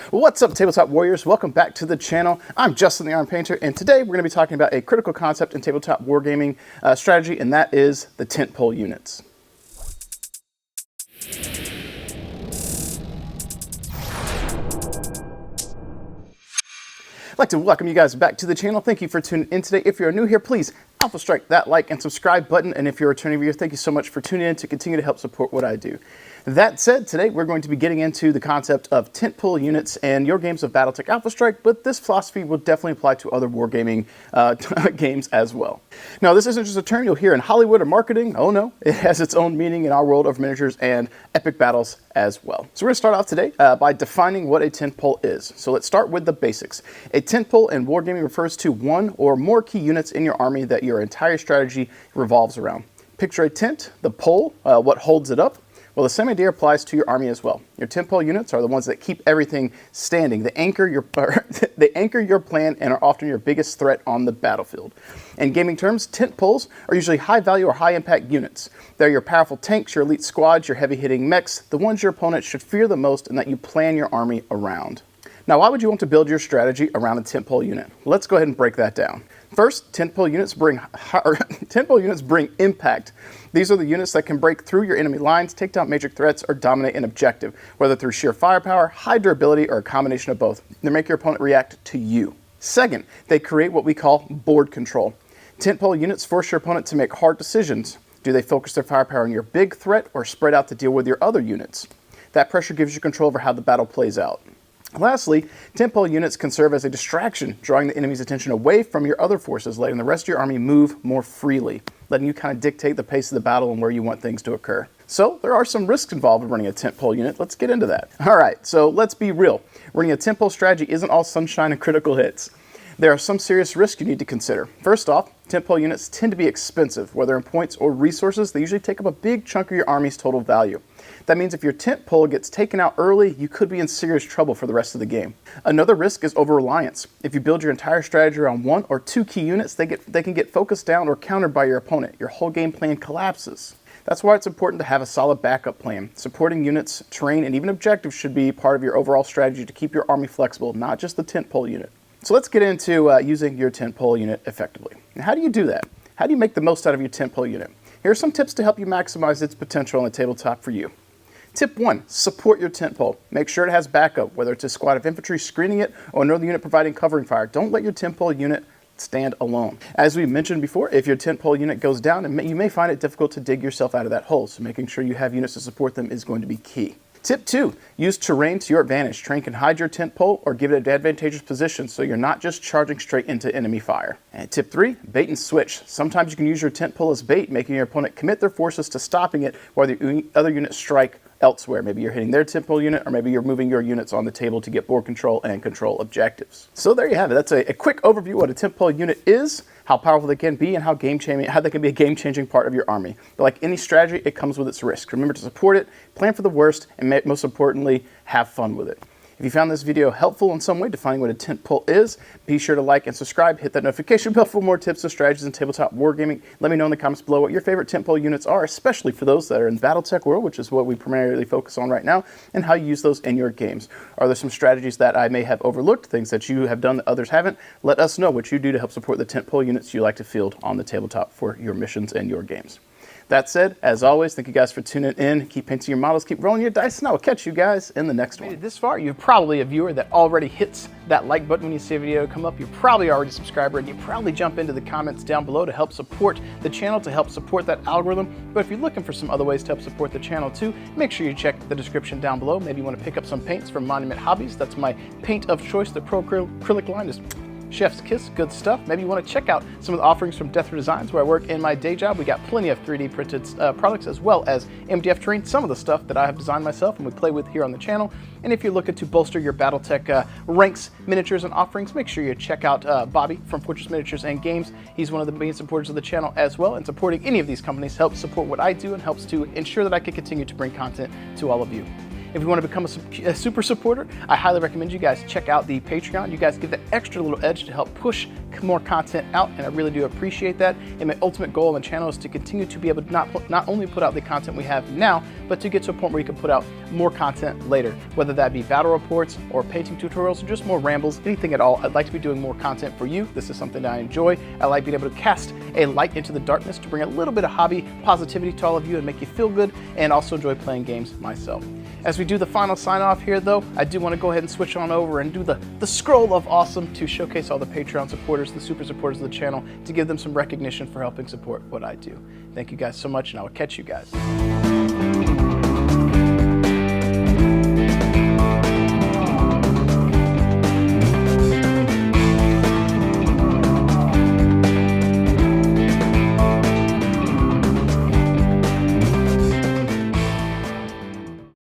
What's up, Tabletop Warriors? Welcome back to the channel. I'm Justin the Arm Painter, and today we're going to be talking about a critical concept in tabletop wargaming strategy, and that is the tentpole units. I'd like to welcome you guys back to the channel. Thank you for tuning in today. If you're new here, please alpha strike that like and subscribe button. And if you're a returning viewer, thank you so much for tuning in to continue to help support what I do. That said, today we're going to be getting into the concept of tentpole units and your games of Battletech Alpha Strike, but this philosophy will definitely apply to other wargaming games as well. Now, this isn't just a term you'll hear in Hollywood or marketing. Oh no, it has its own meaning in our world of miniatures and epic battles as well. So we're going to start off today by defining what a tentpole is. So let's start with the basics. A tentpole in wargaming refers to one or more key units in your army that your entire strategy revolves around. Picture a tent, the pole, what holds it up. Well, the same idea applies to your army as well. Your tentpole units are the ones that keep everything standing. They anchor your plan and are often your biggest threat on the battlefield. In gaming terms, tentpoles are usually high-value or high-impact units. They're your powerful tanks, your elite squads, your heavy-hitting mechs, the ones your opponent should fear the most and that you plan your army around. Now, why would you want to build your strategy around a tentpole unit? Let's go ahead and break that down. First, tentpole units bring impact. These are the units that can break through your enemy lines, take down major threats, or dominate an objective, whether through sheer firepower, high durability, or a combination of both. They make your opponent react to you. Second, they create what we call board control. Tentpole units force your opponent to make hard decisions. Do they focus their firepower on your big threat or spread out to deal with your other units? That pressure gives you control over how the battle plays out. Lastly, tentpole units can serve as a distraction, drawing the enemy's attention away from your other forces, letting the rest of your army move more freely, letting you kind of dictate the pace of the battle and where you want things to occur. So there are some risks involved in running a tentpole unit. Let's get into that. All right, so let's be real. Running a tentpole strategy isn't all sunshine and critical hits. There are some serious risks you need to consider. First off, tentpole units tend to be expensive. Whether in points or resources, they usually take up a big chunk of your army's total value. That means if your tentpole gets taken out early, you could be in serious trouble for the rest of the game. Another risk is over-reliance. If you build your entire strategy around one or two key units, they can get focused down or countered by your opponent. Your whole game plan collapses. That's why it's important to have a solid backup plan. Supporting units, terrain, and even objectives should be part of your overall strategy to keep your army flexible, not just the tentpole unit. So let's get into using your tentpole unit effectively. Now, how do you do that? How do you make the most out of your tentpole unit? Here are some tips to help you maximize its potential on the tabletop for you. Tip 1, support your tentpole. Make sure it has backup, whether it's a squad of infantry screening it or another unit providing covering fire. Don't let your tentpole unit stand alone. As we mentioned before, if your tentpole unit goes down, you may find it difficult to dig yourself out of that hole, so making sure you have units to support them is going to be key. Tip 2, use terrain to your advantage. Terrain can hide your tentpole or give it an advantageous position so you're not just charging straight into enemy fire. And tip 3, bait and switch. Sometimes you can use your tentpole as bait, making your opponent commit their forces to stopping it while the other units strike elsewhere. Maybe you're hitting their tentpole unit, or maybe you're moving your units on the table to get board control and control objectives. So there you have it. That's a quick overview of what a tentpole unit is, how powerful they can be, and how they can be a game-changing part of your army. But like any strategy, it comes with its risks. Remember to support it, plan for the worst, and most importantly, have fun with it. If you found this video helpful in some way defining what a tentpole is, be sure to like and subscribe, hit that notification bell for more tips and strategies in tabletop wargaming. Let me know in the comments below what your favorite tentpole units are, especially for those that are in the Battletech world, which is what we primarily focus on right now, and how you use those in your games. Are there some strategies that I may have overlooked, things that you have done that others haven't? Let us know what you do to help support the tentpole units you like to field on the tabletop for your missions and your games. That said, as always, thank you guys for tuning in. Keep painting your models, keep rolling your dice, and I will catch you guys in the next one. Made it this far, you're probably a viewer that already hits that like button when you see a video come up. You're probably already a subscriber, and you probably jump into the comments down below to help support the channel, to help support that algorithm. But if you're looking for some other ways to help support the channel too, make sure you check the description down below. Maybe you want to pick up some paints from Monument Hobbies. That's my paint of choice. The Pro Acrylic line is chef's kiss, good stuff. Maybe you want to check out some of the offerings from Death Designs, where I work in my day job. We got plenty of 3D printed products, as well as MDF terrain, some of the stuff that I have designed myself and we play with here on the channel. And if you're looking to bolster your Battletech ranks, miniatures, and offerings, make sure you check out Bobby from Fortress Miniatures and Games. He's one of the main supporters of the channel as well, and supporting any of these companies helps support what I do and helps to ensure that I can continue to bring content to all of you. If you want to become a super supporter, I highly recommend you guys check out the Patreon. You guys get the extra little edge to help push more content out, and I really do appreciate that. And my ultimate goal on the channel is to continue to be able to not only put out the content we have now, but to get to a point where you can put out more content later, whether that be battle reports or painting tutorials or just more rambles, anything at all. I'd like to be doing more content for you. This is something that I enjoy. I like being able to cast a light into the darkness to bring a little bit of hobby positivity to all of you and make you feel good, and also enjoy playing games myself. As we do the final sign off here though, I do want to go ahead and switch on over and do the scroll of awesome to showcase all the Patreon supporters, the super supporters of the channel, to give them some recognition for helping support what I do. Thank you guys so much, and I will catch you guys